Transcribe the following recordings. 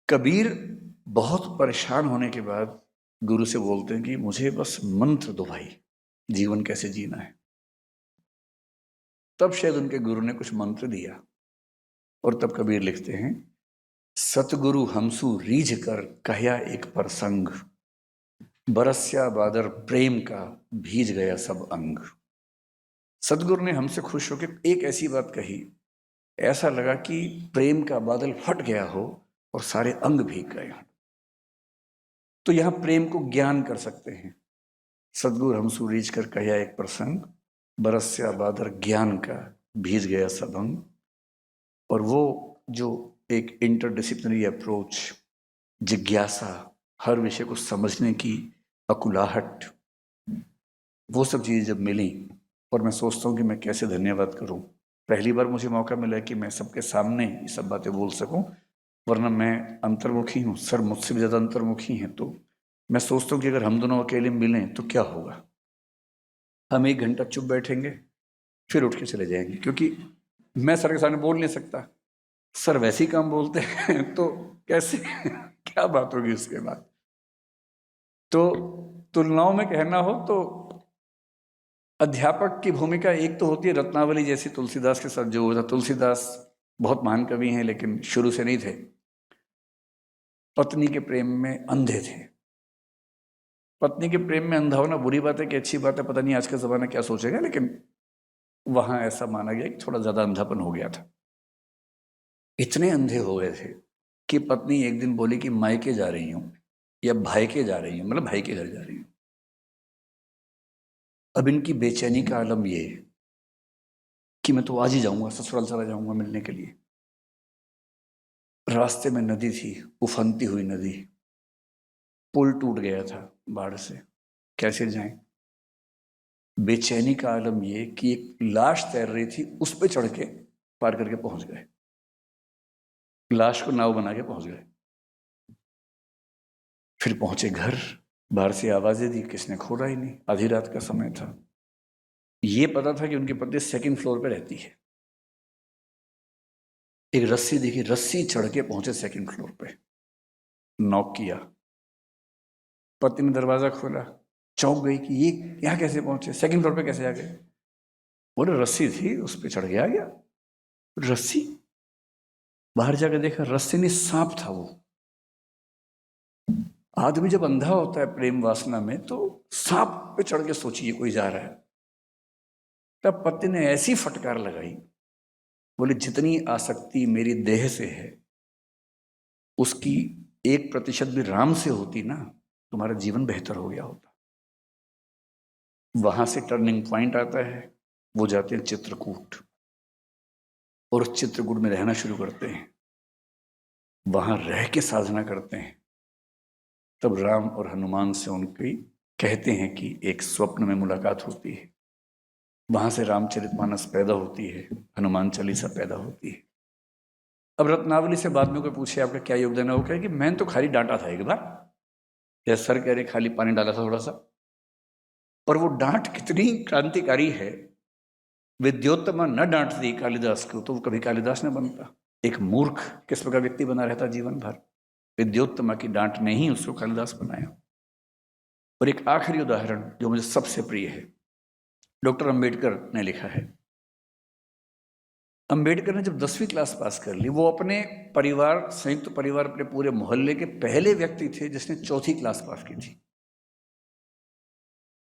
कबीर बहुत परेशान होने के बाद गुरु से बोलते हैं कि मुझे बस मंत्र दो भाई, जीवन कैसे जीना है। तब शायद उनके गुरु ने कुछ मंत्र दिया और तब कबीर लिखते हैं, सतगुरु हमसु रीझ कर कहया एक प्रसंग, बरस्या बादर प्रेम का भीज गया सब अंग। सतगुरु ने हमसे खुश होकर एक ऐसी बात कही, ऐसा लगा कि प्रेम का बादल फट गया हो और सारे अंग भीग गए। तो यहां प्रेम को ज्ञान कर सकते हैं। सदगुरु हम सूरीज कर कहया एक प्रसंग, बरस्या बादर ज्ञान का भीज गया सब अंग। और वो जो एक इंटरडिसिप्लिनरी अप्रोच, जिज्ञासा, हर विषय को समझने की अकुलाहट, वो सब चीज़ें जब मिली और मैं सोचता हूँ कि मैं कैसे धन्यवाद करूँ। पहली बार मुझे मौका मिला कि मैं सबके सामने ये सब बातें बोल सकूँ, वरना मैं अंतर्मुखी हूँ, सर मुझसे भी ज़्यादा अंतर्मुखी हैं। तो मैं सोचता हूँ कि अगर हम दोनों अकेले मिलें तो क्या होगा। हम 1 घंटा चुप बैठेंगे, फिर उठ के चले जाएंगे, क्योंकि मैं सर के सामने बोल नहीं सकता। सर वैसे ही काम बोलते हैं तो कैसे क्या बात होगी उसके बाद। तो तुलनाओं में कहना हो तो अध्यापक की भूमिका एक तो होती है रत्नावली जैसी, तुलसीदास के साथ जो हुआ था। तुलसीदास बहुत महान कवि हैं लेकिन शुरू से नहीं थे, पत्नी के प्रेम में अंधे थे। पत्नी के प्रेम में अंधा होना बुरी बात है कि अच्छी बात है, पता नहीं आज का जमाना क्या सोचेगा, लेकिन वहां ऐसा माना गया कि थोड़ा ज्यादा अंधापन हो गया था। इतने अंधे हो गए थे कि पत्नी एक दिन बोली कि मायके जा रही हूं या भाई के जा रही हूं, मतलब भाई के घर जा रही हूं। अब इनकी बेचैनी का आलम ये कि मैं तो आज ही जाऊंगा, ससुराल चला जाऊंगा मिलने के लिए। रास्ते में नदी थी, उफनती हुई नदी, पुल टूट गया था बाढ़ से, कैसे जाएं। बेचैनी का आलम ये कि एक लाश तैर रही थी, उस पर चढ़ के पार करके पहुंच गए, लाश को नाव बना के पहुंच गए। फिर पहुंचे घर, बाहर से आवाजें दी, किसने खोला ही नहीं, आधी रात का समय था। ये पता था कि उनकी पत्नी 2nd फ्लोर पे रहती है। एक रस्सी दिखी, रस्सी चढ़ के पहुंचे 2nd फ्लोर पे, नॉक किया, पति ने दरवाजा खोला, चौंक गई कि ये यहाँ कैसे पहुंचे, 2nd फ्लोर पे कैसे आ गए। बोले रस्सी थी, उस पर चढ़ के आ गया। रस्सी, बाहर जाकर देखा रस्सी नहीं, सांप था वो। आदमी जब अंधा होता है प्रेम वासना में तो सांप पे चढ़ के सोचिए कोई जा रहा है। तब पति ने ऐसी फटकार लगाई, बोले जितनी आसक्ति मेरी देह से है उसकी 1% भी राम से होती ना, तुम्हारा जीवन बेहतर हो गया होता। वहां से टर्निंग पॉइंट आता है, वो जाते हैं चित्रकूट और उस चित्रकूट में रहना शुरू करते हैं, वहां रह के साधना करते हैं। तब राम और हनुमान से उनकी कहते हैं कि एक स्वप्न में मुलाकात होती है, वहां से रामचरितमानस पैदा होती है, हनुमान चालीसा पैदा होती है। अब रत्नावली से बाद में कोई पूछे आपका क्या योगदान है, वो कहे कि मैंने तो खाली डांटा था एक बार, या सर कह रहे खाली पानी डाला था थोड़ा सा। और वो डांट कितनी क्रांतिकारी है, विद्योत्तमा न डांटती कालिदास को तो वो कभी कालिदास न बनता। एक मूर्ख किस्म का व्यक्ति बना रहता जीवन भर, विद्योत्तमा की डांट ने ही उसको कालिदास बनाया। और एक आखिरी उदाहरण जो मुझे सबसे प्रिय है, डॉक्टर अंबेडकर ने लिखा है। अंबेडकर ने जब 10वीं क्लास पास कर ली, वो अपने परिवार, संयुक्त परिवार, अपने पूरे मोहल्ले के पहले व्यक्ति थे जिसने 4थी क्लास पास की थी।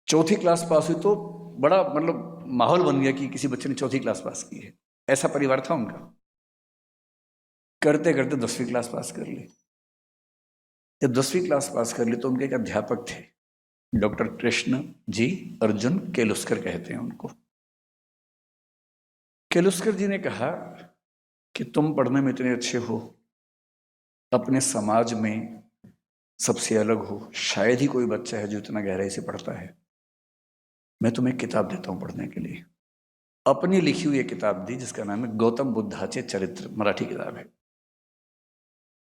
4थी क्लास पास हुई तो बड़ा मतलब माहौल बन गया कि किसी बच्चे ने 4थी क्लास पास की है, ऐसा परिवार था उनका। करते करते 10वीं क्लास पास कर ली। जब 10वीं क्लास पास कर ली तो उनके एक अध्यापक थे, डॉक्टर कृष्ण जी अर्जुन केलुस्कर कहते हैं उनको। केलुस्कर जी ने कहा कि तुम पढ़ने में इतने अच्छे हो, अपने समाज में सबसे अलग हो, शायद ही कोई बच्चा है जो इतना गहराई से पढ़ता है, मैं तुम्हें किताब देता हूं पढ़ने के लिए। अपनी लिखी हुई एक किताब दी जिसका नाम है गौतम बुद्धाचे चरित्र, मराठी किताब है।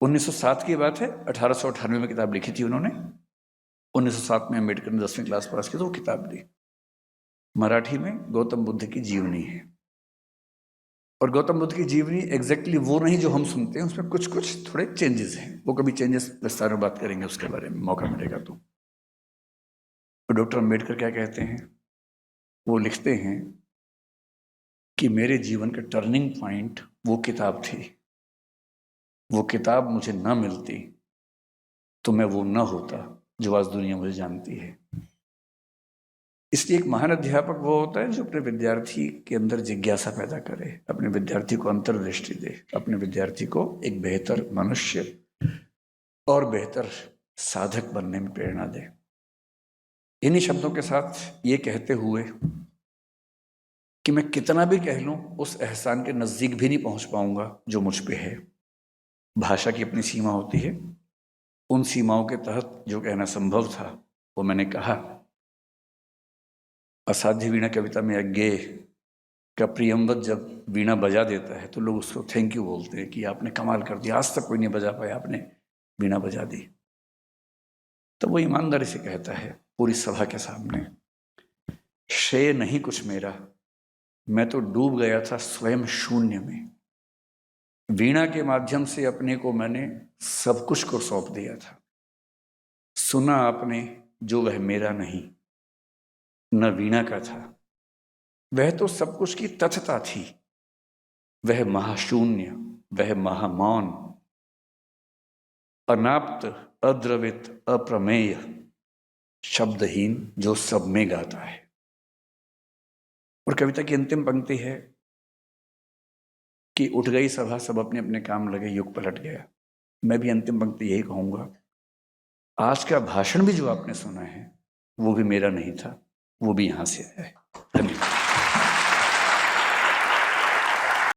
1907 की बात है, 1898 में किताब लिखी थी उन्होंने। 1907 में अम्बेडकर ने 10वीं क्लास पास की तो वो किताब दी, मराठी में गौतम बुद्ध की जीवनी है। और गौतम बुद्ध की जीवनी एग्जैक्टली वो नहीं जो हम सुनते हैं, उसमें कुछ कुछ थोड़े चेंजेस हैं। वो कभी चेंजेस विस्तार में बात करेंगे, उसके बारे में मौका मिलेगा तो। डॉक्टर अम्बेडकर क्या कहते हैं? वो लिखते हैं कि मेरे जीवन का टर्निंग पॉइंट वो किताब थी। वो किताब मुझे ना मिलती तो मैं वो ना होता जो आज दुनिया मुझे जानती है। इसलिए एक महान अध्यापक वो होता है जो अपने विद्यार्थी के अंदर जिज्ञासा पैदा करे, अपने विद्यार्थी को अंतर्दृष्टि दे, अपने विद्यार्थी को एक बेहतर मनुष्य और बेहतर साधक बनने में प्रेरणा दे। इन्हीं शब्दों के साथ ये कहते हुए कि मैं कितना भी कह लूं उस एहसान के नजदीक भी नहीं पहुंच पाऊंगा जो मुझ पे है। भाषा की अपनी सीमा होती है, उन सीमाओं के तहत जो कहना संभव था वो मैंने कहा। असाध्य वीणा कविता में अज्ञेय का प्रियंवत जब वीणा बजा देता है तो लोग उसको थैंक यू बोलते हैं कि आपने कमाल कर दिया, आज तक कोई नहीं बजा पाया, आपने वीणा बजा दी। तो वो ईमानदारी से कहता है पूरी सभा के सामने, श्रेय नहीं कुछ मेरा, मैं तो डूब गया था स्वयं शून्य में। वीणा के माध्यम से अपने को मैंने सब कुछ को सौंप दिया था। सुना आपने जो वह मेरा नहीं, न वीणा का था, वह तो सब कुछ की तथता थी। वह महाशून्य, वह महामौन, अनाप्त, अद्रवित, अप्रमेय, शब्दहीन जो सब में गाता है। और कविता की अंतिम पंक्ति है कि उठ गई सभा, सब अपने अपने काम लगे, युग पलट गया। मैं भी अंतिम पंक्ति यही कहूंगा, आज का भाषण भी जो आपने सुना है वो भी मेरा नहीं था, वो भी यहां से आया है। धन्यवाद।